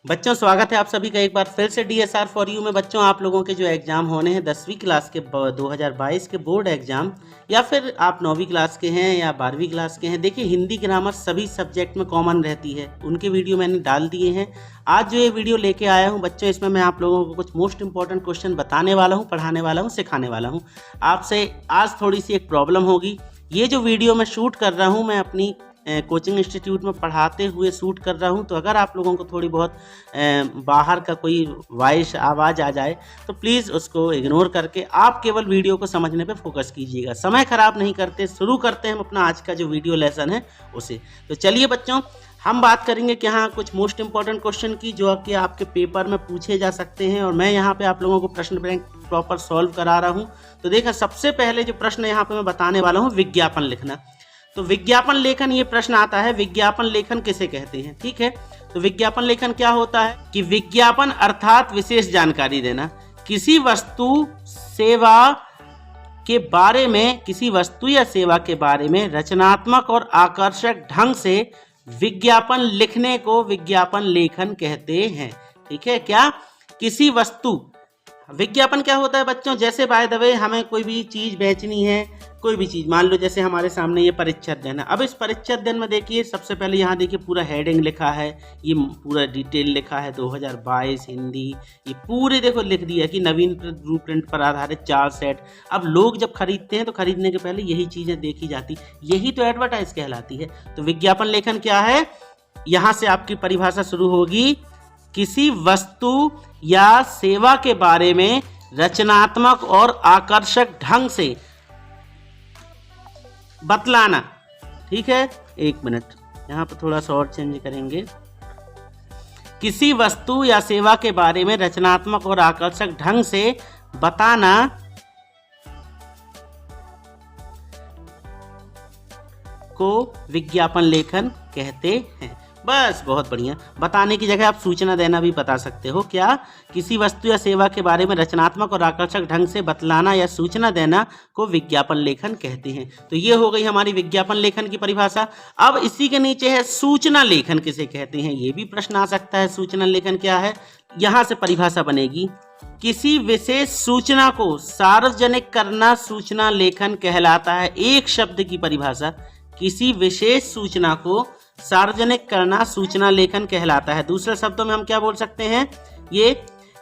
बच्चों स्वागत है आप सभी का एक बार फिर से DSR फॉर यू में। बच्चों आप लोगों के जो एग्ज़ाम होने हैं 10वीं क्लास के 2022 के बोर्ड एग्ज़ाम, या फिर आप 9वीं क्लास के हैं या 12वीं क्लास के हैं, देखिए हिंदी ग्रामर सभी सब्जेक्ट में कॉमन रहती है, उनके वीडियो मैंने डाल दिए हैं। आज जो ये वीडियो लेके आया हूँ बच्चों, इसमें मैं आप लोगों को कुछ मोस्ट इंपॉर्टेंट क्वेश्चन बताने वाला हूँ, पढ़ाने वाला हूँ, सिखाने वाला हूँ। आपसे आज थोड़ी सी एक प्रॉब्लम होगी। ये जो वीडियो मैं शूट कर रहा हूँ मैं अपनी कोचिंग इंस्टीट्यूट में पढ़ाते हुए शूट कर रहा हूं, तो अगर आप लोगों को थोड़ी बहुत बाहर का कोई वॉइस आवाज़ आ जाए तो प्लीज़ उसको इग्नोर करके आप केवल वीडियो को समझने पे फोकस कीजिएगा। समय ख़राब नहीं करते, शुरू करते हैं हम अपना आज का जो वीडियो लेसन है उसे। तो चलिए बच्चों, हम बात करेंगे कि हाँ कुछ मोस्ट इंपॉर्टेंट क्वेश्चन की जो कि आपके पेपर में पूछे जा सकते हैं, और मैं यहाँ पे आप लोगों को प्रश्न बैंक प्रॉपर सॉल्व करा रहा हूँ। तो देखा, सबसे पहले जो प्रश्न यहाँ पे मैं बताने वाला हूँ, विज्ञापन लिखना। तो विज्ञापन लेखन, ये प्रश्न आता है, विज्ञापन लेखन किसे कहते हैं। ठीक है, तो विज्ञापन लेखन क्या होता है कि विज्ञापन अर्थात विशेष जानकारी देना, किसी वस्तु सेवा के बारे में, किसी वस्तु या सेवा के बारे में रचनात्मक और आकर्षक ढंग से विज्ञापन लिखने को विज्ञापन लेखन कहते हैं। ठीक है, क्या किसी वस्तु, विज्ञापन क्या होता है बच्चों, जैसे बाय द वे हमें कोई भी चीज़ बेचनी है, कोई भी चीज़, मान लो जैसे हमारे सामने ये परिच्छेदन है। अब इस परिच्छेदन में देखिए, सबसे पहले यहाँ देखिए पूरा हेडिंग लिखा है, ये पूरा डिटेल लिखा है 2022 हिंदी, ये पूरे देखो लिख दिया कि नवीन ब्लूप्रिंट पर आधारित 4 सेट। अब लोग जब खरीदते हैं तो खरीदने के पहले यही चीज़ें देखी जाती, यही तो एडवर्टाइज कहलाती है। तो विज्ञापन लेखन क्या है, यहाँ से आपकी परिभाषा शुरू होगी, किसी वस्तु या सेवा के बारे में रचनात्मक और आकर्षक ढंग से बतलाना। ठीक है, एक मिनट, यहाँ पर थोड़ा सा और चेंज करेंगे। किसी वस्तु या सेवा के बारे में रचनात्मक और आकर्षक ढंग से बताना को विज्ञापन लेखन कहते हैं। बस, बहुत बढ़िया। बताने की जगह आप सूचना देना भी बता सकते हो। क्या, किसी वस्तु या सेवा के बारे में रचनात्मक और आकर्षक ढंग से बतलाना या सूचना देना को विज्ञापन लेखन कहते हैं। तो ये हो गई हमारी विज्ञापन लेखन की परिभाषा। अब इसी के नीचे है सूचना लेखन किसे कहते हैं, ये भी प्रश्न आ सकता है। सूचना लेखन क्या है, यहाँ से परिभाषा बनेगी, किसी विशेष सूचना को सार्वजनिक करना सूचना लेखन कहलाता है। एक शब्द की परिभाषा, किसी विशेष सूचना को सार्वजनिक करना सूचना लेखन कहलाता है। दूसरे शब्दों में हम क्या बोल सकते हैं, ये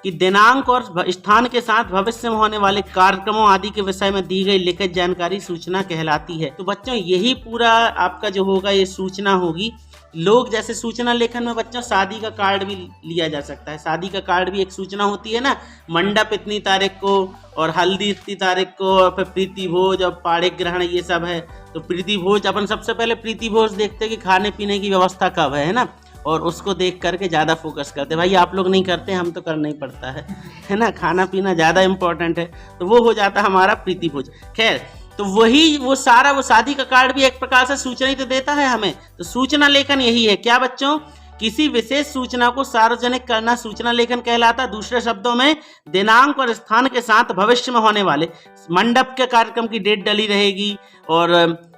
कि दिनांक और स्थान के साथ भविष्य में होने वाले कार्यक्रमों आदि के विषय में दी गई लिखित जानकारी सूचना कहलाती है। तो बच्चों यही पूरा आपका जो होगा ये सूचना होगी। लोग जैसे सूचना लेखन में बच्चों शादी का कार्ड भी लिया जा सकता है, शादी का कार्ड भी एक सूचना होती है ना, मंडप इतनी तारीख को और हल्दी इतनी तारीख को और फिर प्रीति भोज और पाड़िक ग्रहण, ये सब है। तो प्रीति भोज, अपन सबसे पहले प्रीति भोज देखते हैं कि खाने पीने की व्यवस्था कब है ना, और उसको देख करके ज़्यादा फोकस करते। भाई आप लोग नहीं करते, हम तो करना ही पड़ता है ना, खाना पीना ज़्यादा इम्पोर्टेंट है, तो वो हो जाता है हमारा प्रीति भोज। खैर, तो वही वो सारा वो शादी का कार्ड भी एक प्रकार से सूचना ही तो देता है हमें। तो सूचना लेखन यही है, क्या बच्चों, किसी विशेष सूचना को सार्वजनिक करना सूचना लेखन कहलाता। दूसरे शब्दों में दिनांक और स्थान के साथ भविष्य में होने वाले, मंडप के कार्यक्रम की डेट डली रहेगी, और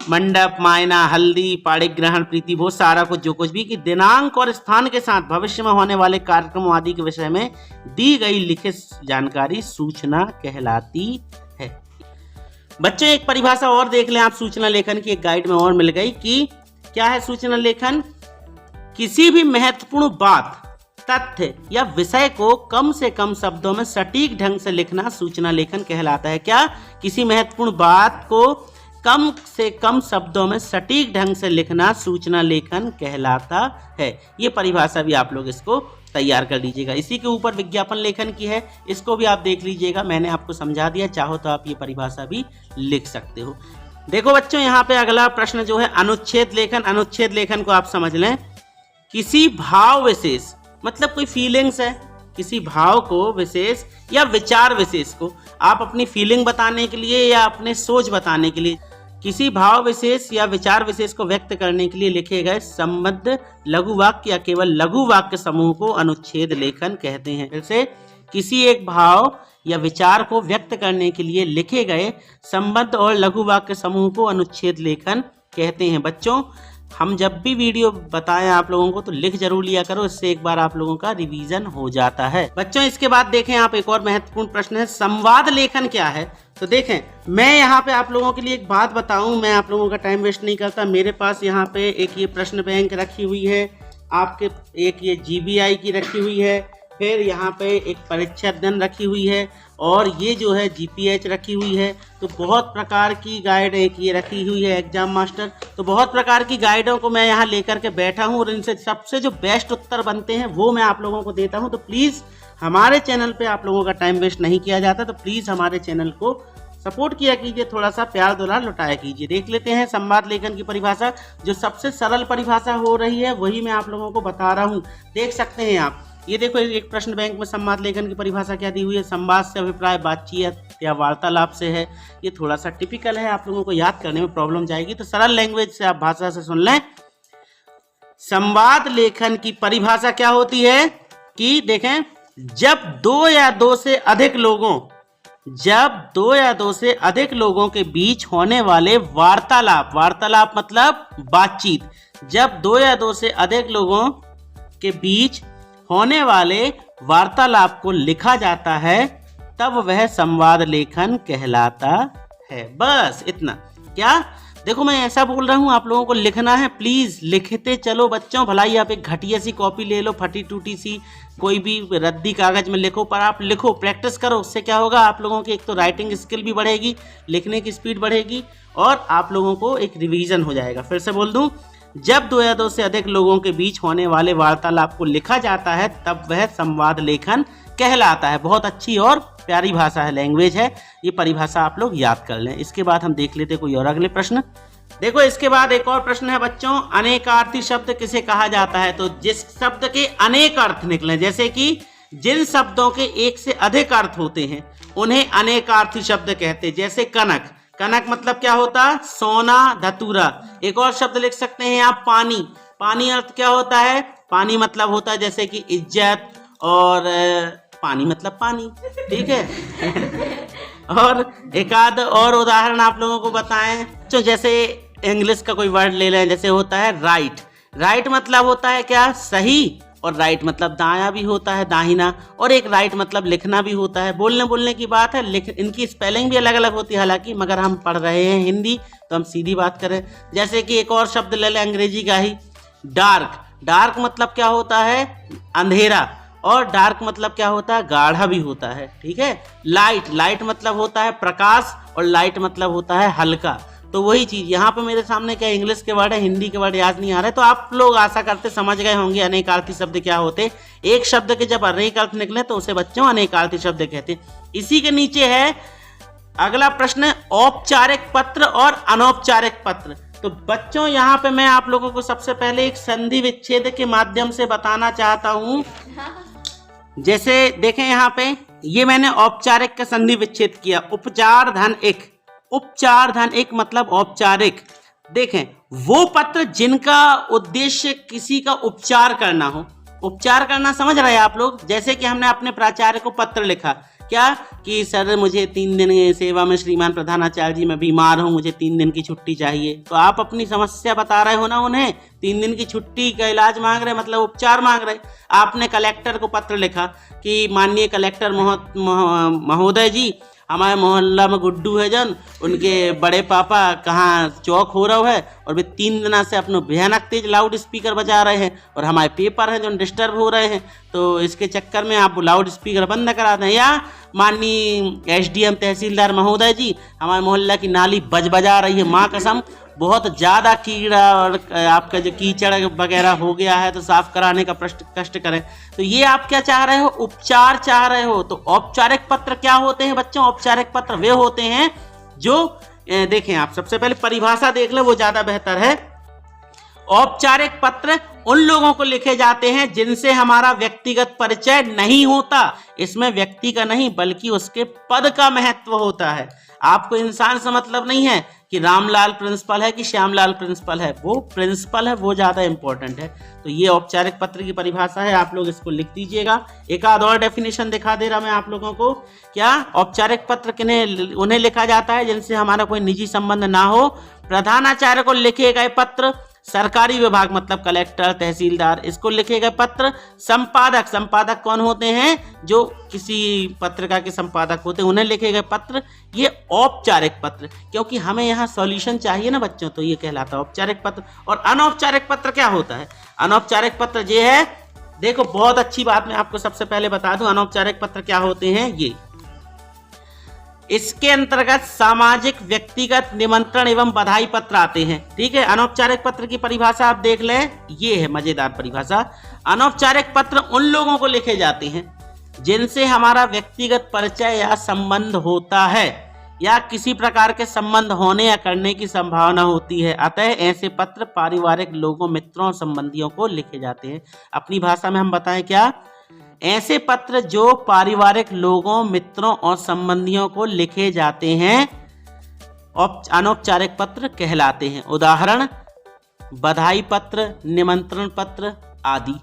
मंडप, मायना, हल्दी, पाड़िक ग्रहण, प्रीति भोज, सारा कुछ जो कुछ भी कि दिनांक और स्थान के साथ भविष्य में होने वाले कार्यक्रमों आदि के विषय में दी गई लिखित जानकारी सूचना कहलाती है। बच्चों एक परिभाषा और देख लें आप सूचना लेखन की, एक गाइड में और मिल गई कि क्या है सूचना लेखन, किसी भी महत्वपूर्ण बात, तथ्य या विषय को कम से कम शब्दों में सटीक ढंग से लिखना सूचना लेखन कहलाता है। क्या, किसी महत्वपूर्ण बात को कम से कम शब्दों में सटीक ढंग से लिखना सूचना लेखन कहलाता है। ये परिभाषा भी आप लोग इसको तैयार कर लीजिएगा। इसी के ऊपर विज्ञापन लेखन की है, इसको भी आप देख लीजिएगा, मैंने आपको समझा दिया, चाहो तो आप ये परिभाषा भी लिख सकते हो। देखो बच्चों, यहाँ पे अगला प्रश्न जो है अनुच्छेद लेखन। अनुच्छेद लेखन को आप समझ लें, किसी भाव विशेष, मतलब कोई फीलिंग्स है, किसी भाव को विशेष या विचार विशेष को आप अपनी फीलिंग बताने के लिए या अपने सोच बताने के लिए, किसी भाव विशेष या विचार विशेष को व्यक्त करने के लिए लिखे गए संबद्ध लघु वाक्य या केवल लघु वाक्य समूह को अनुच्छेद लेखन कहते हैं। जैसे किसी एक भाव या विचार को व्यक्त करने के लिए लिखे गए संबद्ध और लघु वाक्य समूह को अनुच्छेद लेखन कहते हैं। बच्चों हम जब भी वीडियो बताएं आप लोगों को तो लिख जरूर लिया करो, इससे एक बार आप लोगों का रिवीजन हो जाता है। बच्चों इसके बाद देखें आप, एक और महत्वपूर्ण प्रश्न है, संवाद लेखन क्या है। तो देखें, मैं यहाँ पे आप लोगों के लिए एक बात बताऊं, मैं आप लोगों का टाइम वेस्ट नहीं करता। मेरे पास यहाँ पे एक ये प्रश्न बैंक रखी हुई है, आपके एक ये GBI की रखी हुई है, फिर यहाँ पे एक परीक्षा अध्ययन रखी हुई है, और ये जो है GPH रखी हुई है। तो बहुत प्रकार की गाइड एक ये रखी हुई है एग्जाम मास्टर। तो बहुत प्रकार की गाइडों को मैं यहाँ लेकर के बैठा हूँ और इनसे सबसे जो बेस्ट उत्तर बनते हैं वो मैं आप लोगों को देता हूँ। तो प्लीज़ हमारे चैनल पे आप लोगों का टाइम वेस्ट नहीं किया जाता, तो प्लीज़ हमारे चैनल को सपोर्ट किया कीजिए, थोड़ा सा प्यार दुलार लुटाया कीजिए। देख लेते हैं संवाद लेखन की परिभाषा। जो सबसे सरल परिभाषा हो रही है वही मैं आप लोगों को बता रहा हूँ, देख सकते हैं आप। ये देखो, एक प्रश्न बैंक में संवाद लेखन की परिभाषा क्या दी हुई है, संवाद से अभिप्राय बातचीत या वार्तालाप से है। ये थोड़ा सा टिपिकल है, आप लोगों को याद करने में प्रॉब्लम जाएगी, तो सरल लैंग्वेज से आप भाषा से सुन लें। संवाद लेखन की परिभाषा क्या होती है कि देखें, जब दो या दो से अधिक लोगों के बीच होने वाले वार्तालाप मतलब बातचीत, जब दो या दो से अधिक लोगों के बीच होने वाले वार्तालाप को लिखा जाता है तब वह संवाद लेखन कहलाता है। बस इतना। क्या देखो, मैं ऐसा बोल रहा हूँ, आप लोगों को लिखना है, प्लीज लिखते चलो बच्चों। भलाई आप एक घटिया सी कॉपी ले लो, फटी टूटी सी, कोई भी रद्दी कागज में लिखो, पर आप लिखो, प्रैक्टिस करो। उससे क्या होगा, आप लोगों की एक तो राइटिंग स्किल भी बढ़ेगी, लिखने की स्पीड बढ़ेगी, और आप लोगों को एक रिवीजन हो जाएगा। फिर से बोल दूं, जब दो या दो से अधिक लोगों के बीच होने वाले वार्तालाप को लिखा जाता है तब वह संवाद लेखन कहलाता है। बहुत अच्छी और प्यारी भाषा है, लैंग्वेज है, ये परिभाषा आप लोग याद कर लें। इसके बाद हम देख लेते कोई और अगले प्रश्न। देखो, इसके बाद एक और प्रश्न है बच्चों, अनेकार्थी शब्द किसे कहा जाता है। तो जिस शब्द के अनेक अर्थ निकले, जैसे कि जिन शब्दों के एक से अधिक अर्थ होते हैं उन्हें अनेकार्थी शब्द कहते हैं। जैसे कनक, कनक मतलब क्या होता है, सोना, धतूरा। एक और शब्द लिख सकते हैं आप, पानी। पानी अर्थ क्या होता है, पानी मतलब होता है जैसे कि इज्जत, और पानी मतलब पानी, ठीक है। और एक आध और उदाहरण आप लोगों को बताएं, तो जैसे इंग्लिश का कोई वर्ड ले लें, जैसे होता है राइट। राइट मतलब होता है क्या, सही, और राइट मतलब दायां भी होता है, दाहिना, और एक राइट मतलब लिखना भी होता है। बोलने की बात है, इनकी स्पेलिंग भी अलग अलग होती है हालांकि, मगर हम पढ़ रहे हैं हिंदी तो हम सीधी बात करें। जैसे कि एक और शब्द ले लें अंग्रेजी का ही, डार्क। डार्क मतलब क्या होता है, अंधेरा, और डार्क मतलब क्या होता है, गाढ़ा भी होता है, ठीक है। लाइट, लाइट मतलब होता है प्रकाश, और लाइट मतलब होता है हल्का। तो वही चीज यहाँ पे मेरे सामने क्या इंग्लिश के वर्ड है, हिंदी के वर्ड याद नहीं आ रहे, तो आप लोग आशा करते समझ गए होंगे अनेकार्थी शब्द क्या होते। एक शब्द के जब अनेक अर्थ निकले तो उसे बच्चों अनेकार्थी शब्द कहते हैं। इसी के नीचे है अगला प्रश्न, औपचारिक पत्र और अनौपचारिक पत्र। तो बच्चों यहाँ पे मैं आप लोगों को सबसे पहले एक संधि विच्छेद के माध्यम से बताना चाहता हूँ। जैसे देखें यहाँ पे, ये मैंने औपचारिक का संधि विच्छेद किया, उपचार धन एक। उपचार धन एक मतलब औपचारिक। देखें, वो पत्र जिनका उद्देश्य किसी का उपचार करना हो। उपचार करना समझ रहे हैं आप लोग। जैसे कि हमने अपने प्राचार्य को पत्र लिखा, क्या कि सर मुझे 3 दिन सेवा में श्रीमान प्रधानाचार्य जी मैं बीमार हूँ, मुझे 3 दिन की छुट्टी चाहिए। तो आप अपनी समस्या बता रहे हो ना उन्हें, 3 दिन की छुट्टी का इलाज मांग रहे, मतलब उपचार मांग रहे। आपने कलेक्टर को पत्र लिखा कि माननीय कलेक्टर महोदय जी, हमारे मोहल्ला में गुड्डू है जन, उनके बड़े पापा कहाँ चौक हो रहा है, और वे 3 दिन से अपने भयानक तेज लाउड स्पीकर बजा रहे हैं, और हमारे पेपर हैं जो डिस्टर्ब हो रहे हैं, तो इसके चक्कर में आप लाउड स्पीकर बंद करा दें। या माननीय SDM तहसीलदार महोदय जी, हमारे मोहल्ला की नाली बजा रही है, माँ कसम बहुत ज़्यादा कीड़ा और आपका जो कीचड़ वगैरह हो गया है, तो साफ कराने का कष्ट करें। तो ये आप क्या चाह रहे हो, उपचार चाह रहे हो। तो औपचारिक पत्र क्या होते हैं बच्चों, औपचारिक पत्र वे होते हैं जो देखें, आप सबसे पहले परिभाषा देख ले, वो ज़्यादा बेहतर है। औपचारिक पत्र उन लोगों को लिखे जाते हैं जिनसे हमारा व्यक्तिगत परिचय नहीं होता। इसमें व्यक्ति का नहीं बल्कि उसके पद का महत्व होता है। आपको इंसान से मतलब नहीं है कि रामलाल प्रिंसिपल है कि श्यामलाल प्रिंसिपल है, वो प्रिंसिपल है, वो ज़्यादा इंपॉर्टेंट है। तो ये औपचारिक पत्र की परिभाषा है, आप लोग इसको लिख दीजिएगा। एक आध और डेफिनेशन दिखा दे रहा मैं आप लोगों को। क्या औपचारिक पत्र किन्हें उन्हें लिखा जाता है जिनसे हमारा कोई निजी संबंध ना हो। प्रधानाचार्य को लिखे गए पत्र सरकारी विभाग मतलब कलेक्टर, तहसीलदार, इसको लिखे गए पत्र। संपादक, संपादक कौन होते हैं? जो किसी पत्रिका के संपादक होते हैं, उन्हें लिखे गए पत्र। ये औपचारिक पत्र, क्योंकि हमें यहाँ सॉल्यूशन चाहिए ना बच्चों, तो ये कहलाता है औपचारिक पत्र। और अनौपचारिक पत्र क्या होता है? अनौपचारिक पत्र ये है, देखो बहुत अच्छी बात मैं आपको सबसे पहले बता दूं, अनौपचारिक पत्र क्या होते हैं। ये इसके अंतर्गत सामाजिक, व्यक्तिगत निमंत्रण एवं बधाई पत्र आते हैं। ठीक है, अनौपचारिक पत्र की परिभाषा आप देख लें, ये है मजेदार परिभाषा। अनौपचारिक पत्र उन लोगों को लिखे जाते हैं जिनसे हमारा व्यक्तिगत परिचय या संबंध होता है या किसी प्रकार के संबंध होने या करने की संभावना होती है। अतः ऐसे पत्र पारिवारिक लोगों, मित्रों, संबंधियों को लिखे जाते हैं। अपनी भाषा में हम बताएं क्या? ऐसे पत्र जो पारिवारिक लोगों, मित्रों और संबंधियों को लिखे जाते हैं अनौपचारिक पत्र कहलाते हैं। उदाहरण, बधाई पत्र, निमंत्रण पत्र आदि।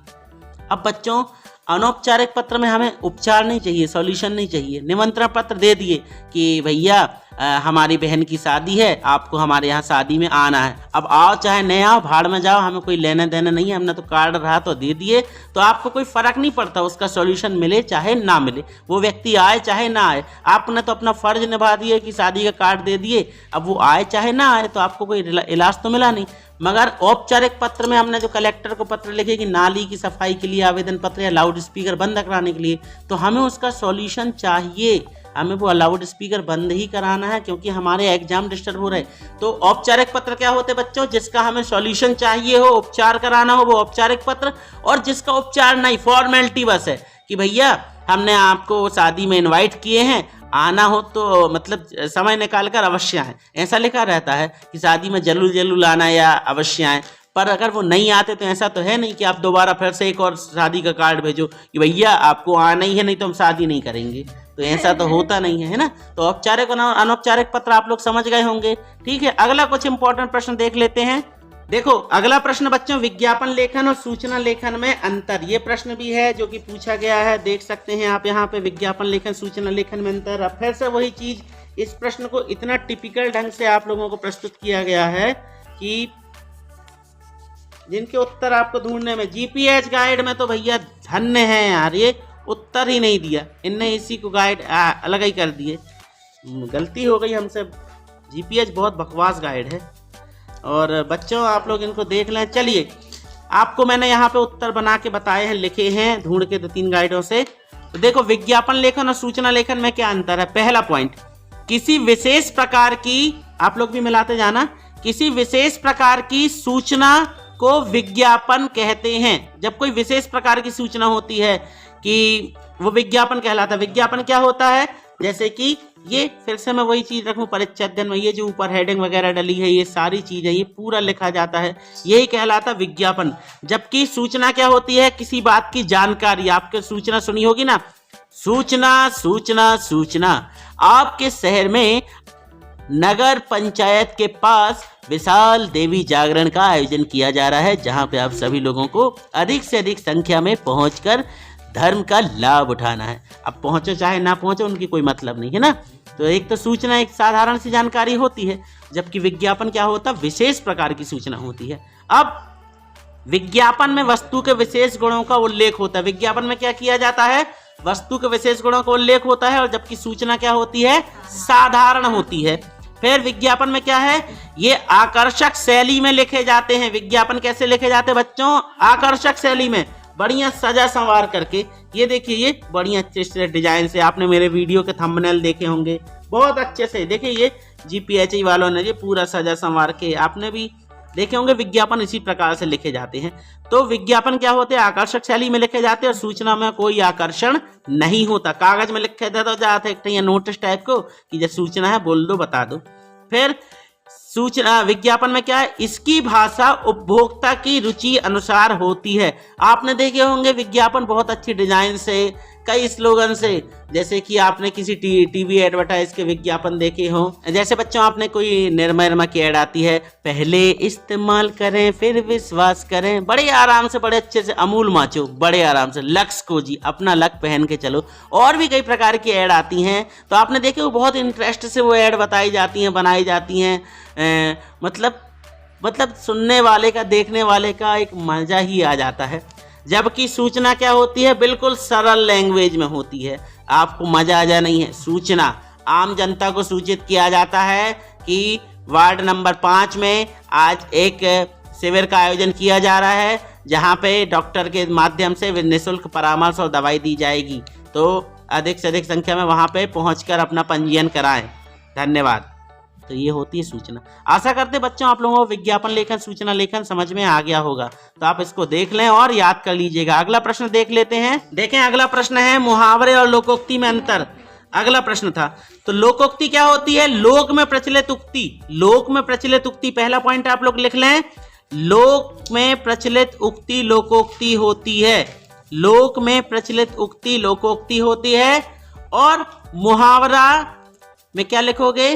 अब बच्चों, अनौपचारिक पत्र में हमें उपचार नहीं चाहिए, सॉल्यूशन नहीं चाहिए। निमंत्रण पत्र दे दिए कि भैया हमारी बहन की शादी है, आपको हमारे यहाँ शादी में आना है। अब आओ चाहे नहीं आओ, भाड़ में जाओ, हमें कोई लेना देना नहीं है, हमने तो कार्ड रहा तो दे दिए, तो आपको कोई फर्क नहीं पड़ता, उसका सॉल्यूशन मिले चाहे ना मिले, वो व्यक्ति आए चाहे ना आए। आपने तो अपना फर्ज निभा दिए कि शादी का कार्ड दे दिए, अब वो आए चाहे ना आए, तो आपको कोई इलाज तो मिला नहीं। मगर औपचारिक पत्र में हमने जो कलेक्टर को पत्र लिखे कि नाली की सफाई के लिए आवेदन पत्र या लाउड स्पीकर बंद कराने के लिए, तो हमें उसका सॉल्यूशन चाहिए, हमें वो लाउड स्पीकर बंद ही कराना है क्योंकि हमारे एग्जाम डिस्टर्ब हो रहे। तो औपचारिक पत्र क्या होते हैं बच्चों? जिसका हमें सॉल्यूशन चाहिए हो, उपचार कराना हो, वो औपचारिक पत्र। और जिसका उपचार नहीं, फॉर्मेलिटी बस है कि भैया हमने आपको शादी में इनवाइट किए हैं, आना हो तो मतलब समय निकाल कर अवश्य आए, ऐसा लिखा रहता है कि शादी में जरूर आना या अवश्य आए। पर अगर वो नहीं आते तो ऐसा तो है नहीं कि आप दोबारा फिर से एक और शादी का कार्ड भेजो कि भैया आपको आना ही है, नहीं तो हम शादी नहीं करेंगे, तो ऐसा तो होता नहीं है ना। तो औपचारिक और अनौपचारिक पत्र आप लोग समझ गए होंगे। ठीक है, अगला कुछ इंपॉर्टेंट प्रश्न देख लेते हैं। देखो अगला प्रश्न बच्चों, विज्ञापन लेखन और सूचना लेखन में अंतर। ये प्रश्न भी है जो कि पूछा गया है, देख सकते हैं आप यहाँ पे, विज्ञापन लेखन, सूचना लेखन में अंतर। अब फिर से वही चीज, इस प्रश्न को इतना टिपिकल ढंग से आप लोगों को प्रस्तुत किया गया है कि जिनके उत्तर आपको ढूंढने में, जीपीएच गाइड में तो भैया धन्य है यार, ये उत्तर ही नहीं दिया इनने, इसी को गाइड अलग ही कर दिए। गलती हो गई हमसे, जीपीएच बहुत बकवास गाइड है। और बच्चों आप लोग इनको देख लें। चलिए आपको मैंने यहाँ पे उत्तर बना के बताए हैं, लिखे हैं ढूंढ के 2-3 गाइडों से। तो देखो विज्ञापन लेखन और सूचना लेखन में क्या अंतर है। पहला पॉइंट, किसी विशेष प्रकार की, आप लोग भी मिलाते जाना, किसी विशेष प्रकार की सूचना को विज्ञापन कहते हैं। जब कोई विशेष प्रकार की सूचना होती है कि वो विज्ञापन कहलाता है। विज्ञापन क्या होता है? जैसे कि ये फिर से मैं वही चीज रखूं, परीक्षा अध्ययन में ये जो ऊपर हेडिंग वगैरह डली है, ये सारी चीजें ये पूरा लिखा जाता है, यही कहलाता विज्ञापन। जबकि सूचना क्या होती है? किसी बात की जानकारी। आपके सूचना सुनी होगी ना, सूचना सूचना सूचना। आपके शहर में नगर पंचायत के पास विशाल देवी जागरण का आयोजन किया जा रहा है, जहां पे आप सभी लोगों को अधिक से अधिक संख्या में पहुंचकर धर्म का लाभ उठाना है। अब पहुंचो चाहे ना पहुंचो, उनकी कोई मतलब नहीं है ना। तो एक तो सूचना एक साधारण सी जानकारी होती है, जबकि विज्ञापन क्या होता है? विशेष प्रकार की सूचना होती है। अब विज्ञापन में वस्तु के विशेष गुणों का उल्लेख होता है। विज्ञापन में क्या किया जाता है? वस्तु के विशेष गुणों का उल्लेख होता है। और जबकि सूचना क्या होती है? साधारण होती है। फिर विज्ञापन में क्या है? ये आकर्षक शैली में लिखे जाते हैं। विज्ञापन कैसे लिखे जाते हैं बच्चों? आकर्षक शैली में, बढ़िया सजा संवार करके। ये देखिए, ये बढ़िया अच्छे से डिजाइन से, आपने मेरे वीडियो के थंबनेल देखे होंगे बहुत अच्छे से। देखिए ये जीपीएचई वालों ने ये पूरा सजा संवार के, आपने भी देखे होंगे। विज्ञापन इसी प्रकार से लिखे जाते हैं। तो विज्ञापन क्या होते हैं? आकर्षक शैली में लिखे जाते हैं। और सूचना में कोई आकर्षण नहीं होता, कागज में लिखे देते हो जाते हैं नोटिस टाइप को कि जब सूचना है बोल दो, बता दो। फिर सूचना विज्ञापन में क्या है? इसकी भाषा उपभोक्ता की रुचि अनुसार होती है। आपने देखे होंगे विज्ञापन बहुत अच्छी डिजाइन से, कई स्लोगन से, जैसे कि आपने किसी टीवी एडवर्टाइज के विज्ञापन देखे हो। जैसे बच्चों आपने कोई निर्मा की ऐड आती है, पहले इस्तेमाल करें फिर विश्वास करें, बड़े आराम से, बड़े अच्छे से, अमूल माचो, बड़े आराम से, लक्स को जी अपना लक पहन के चलो। और भी कई प्रकार की ऐड आती हैं, तो आपने देखे वो बहुत इंटरेस्ट से वो ऐड बताई जाती हैं, बनाई जाती हैं। मतलब मतलब सुनने वाले का, देखने वाले का एक मजा ही आ जाता है। जबकि सूचना क्या होती है, बिल्कुल सरल लैंग्वेज में होती है, आपको मजा आ जाए नहीं है। सूचना आम जनता को सूचित किया जाता है कि वार्ड नंबर 5 में आज एक शिविर का आयोजन किया जा रहा है, जहां पे डॉक्टर के माध्यम से निःशुल्क परामर्श और दवाई दी जाएगी, तो अधिक से अधिक संख्या में वहां पे पहुंचकर अपना पंजीयन कराएं। धन्यवाद। तो ये होती है सूचना। आशा करते बच्चों आप लोगों को विज्ञापन लेखन, सूचना लेखन समझ में आ गया होगा, तो आप इसको देख लें और याद कर लीजिएगा। अगला प्रश्न देख लेते हैं। देखें, अगला प्रश्न है मुहावरे और लोकोक्ति में अंतर। अगला प्रश्न था, तो लोकोक्ति क्या होती है? लोक में प्रचलित उक्ति। लोक में प्रचलित उक्ति, पहला पॉइंट आप लोग लिख लें, लोक में प्रचलित उक्ति लोकोक्ति होती है। लोक में प्रचलित उक्ति लोकोक्ति होती है। और मुहावरा में क्या लिखोगे?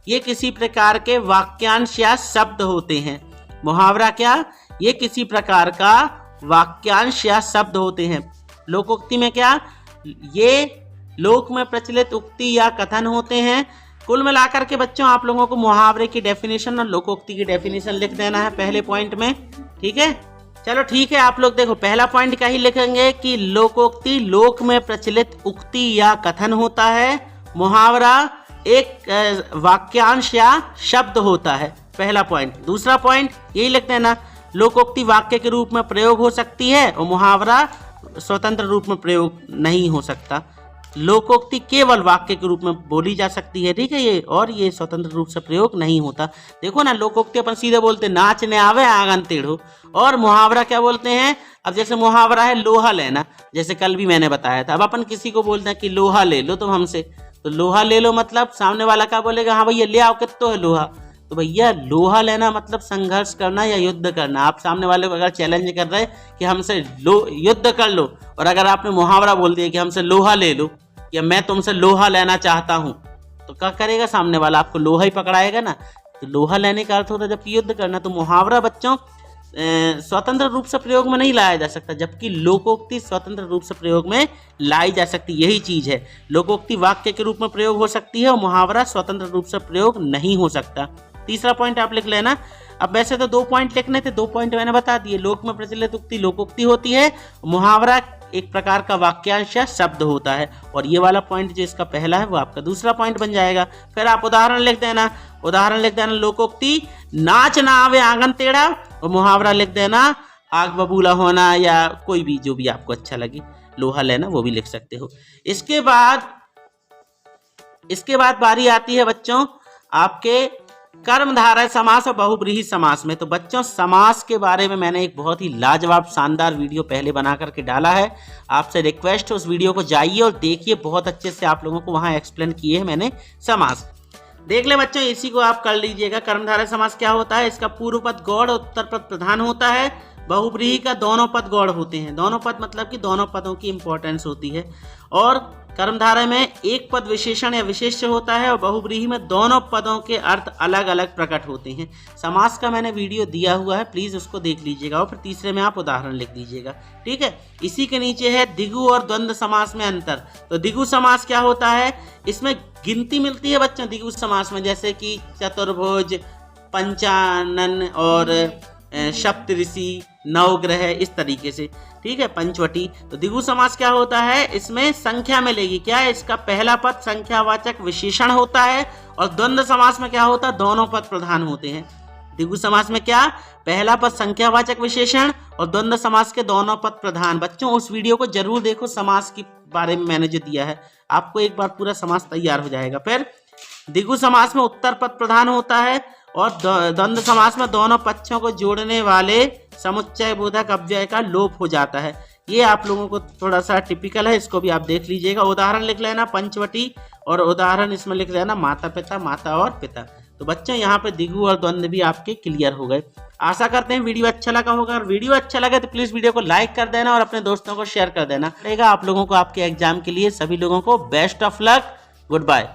ये किसी प्रकार के वाक्यांश या शब्द होते हैं। मुहावरा क्या? ये किसी प्रकार का वाक्यांश या शब्द होते हैं। लोकोक्ति में क्या? ये लोक में प्रचलित उक्ति या कथन होते हैं। कुल मिलाकर के बच्चों आप लोगों को मुहावरे की डेफिनेशन और लोकोक्ति की डेफिनेशन लिख देना है पहले पॉइंट में, ठीक है? चलो ठीक है, आप लोग देखो, पहला पॉइंट क्या ही लिखेंगे कि लोकोक्ति लोक में प्रचलित उक्ति या कथन होता है, मुहावरा एक वाक्यांश या शब्द होता है, पहला पॉइंट। दूसरा पॉइंट यही लिख देना, लोकोक्ति वाक्य के रूप में प्रयोग हो सकती है और मुहावरा स्वतंत्र रूप में प्रयोग नहीं हो सकता। लोकोक्ति केवल वाक्य के रूप में बोली जा सकती है, ठीक है ये, और ये स्वतंत्र रूप से प्रयोग नहीं होता। देखो ना, लोकोक्ति अपन सीधे बोलते नाच ने आवे आंगन टेढ़ो, और मुहावरा क्या बोलते हैं? अब जैसे मुहावरा है लोहा लेना, जैसे कल भी मैंने बताया था। अब अपन किसी को बोलते हैं कि लोहा ले लो तुम हमसे, तो लोहा ले लो मतलब सामने वाला क्या बोलेगा? हाँ भैया ले आओ, कितना है लोहा? तो भैया लोहा लेना मतलब संघर्ष करना या युद्ध करना। आप सामने वाले को अगर चैलेंज कर रहे कि हमसे युद्ध कर लो, और अगर आपने मुहावरा बोल दिया कि हमसे लोहा ले लो या मैं तुमसे लोहा लेना चाहता हूं, तो क्या करेगा सामने वाला? आपको लोहा ही पकड़ाएगा ना। तो लोहा लेने का अर्थ होता है जबकि युद्ध करना। तो मुहावरा बच्चों स्वतंत्र रूप से प्रयोग में नहीं लाया जा सकता, जबकि लोकोक्ति स्वतंत्र रूप से प्रयोग में लाई जा सकती। यही चीज है, लोकोक्ति वाक्य के रूप में प्रयोग हो सकती है और मुहावरा स्वतंत्र रूप से प्रयोग नहीं हो सकता। तीसरा पॉइंट आप लिख लेना। अब वैसे तो 2 पॉइंट लिखने थे, 2 पॉइंट मैंने बता दिए। लोक में प्रचलित उक्ति लोकोक्ति होती है, मुहावरा एक प्रकार का वाक्यांश या शब्द होता है, और ये वाला पॉइंट जो इसका पहला है वो आपका दूसरा पॉइंट बन जाएगा। फिर आप उदाहरण लिख देना। उदाहरण लिख देना, लोकोक्ति नाच ना आवे आंगन टेढ़ा, और मुहावरा लिख देना आग बबूला होना, या कोई भी जो भी आपको अच्छा लगे। लोहा लेना वो भी लिख सकते हो। इसके बाद बारी आती है बच्चों आपके कर्मधारय समास और बहुब्रीहि समास में। तो बच्चों समास के बारे में मैंने एक बहुत ही लाजवाब शानदार वीडियो पहले बना करके डाला है। आपसे रिक्वेस्ट है उस वीडियो को जाइए और देखिए, बहुत अच्छे से आप लोगों को वहां एक्सप्लेन किए हैं मैंने समास। देख ले बच्चों, इसी को आप कर लीजिएगा। कर्मधारय समास क्या होता है? इसका पूर्व पद गौड़ और उत्तर पद प्रधान होता है। बहुब्रीहि का दोनों पद गौड़ होते हैं। दोनों पद मतलब कि दोनों पदों की इंपॉर्टेंस होती है। और कर्मधारय में एक पद विशेषण या विशेष्य होता है, और बहुब्रीहि में दोनों पदों के अर्थ अलग अलग प्रकट होते हैं। समास का मैंने वीडियो दिया हुआ है, प्लीज उसको देख लीजिएगा, और फिर तीसरे में आप उदाहरण लिख दीजिएगा, ठीक है? इसी के नीचे है दिगु और द्वंद्व समास में अंतर। तो दिगु समास क्या होता है? इसमें गिनती मिलती है बच्चों दिगु समास में, जैसे कि चतुर्भुज, पंचानन और सप्तऋषि, नवग्रह, इस तरीके से, ठीक है, पंचवटी। तो दिगु समास क्या होता है? इसमें संख्या मिलेगी। क्या है? इसका पहला पद संख्यावाचक विशेषण होता है, और द्वंद्व समास में क्या होता है? दोनों पद प्रधान होते हैं। दिगु समास में क्या? पहला पद संख्यावाचक विशेषण और द्वंद्व समास के दोनों पद प्रधान। बच्चों उस वीडियो को जरूर देखो, समास के बारे में मैंने जो दिया है, आपको एक बार पूरा समास तैयार हो जाएगा। फिर दिगु समास में उत्तर पद प्रधान होता है, और द्वंद्व समास में दोनों पक्षों को जोड़ने वाले समुच्चय बोधक अव्यय का लोप हो जाता है। ये आप लोगों को थोड़ा सा टिपिकल है, इसको भी आप देख लीजिएगा। उदाहरण लिख लेना पंचवटी, और उदाहरण इसमें लिख लेना माता पिता, माता और पिता। तो बच्चों यहाँ पे दिगु और द्वंद्व भी आपके क्लियर हो गए। आशा करते हैं वीडियो अच्छा लगा होगा, और वीडियो अच्छा लगे तो प्लीज वीडियो को लाइक कर देना और अपने दोस्तों को शेयर कर देना। आप लोगों को आपके एग्जाम के लिए सभी लोगों को best of luck. Good bye.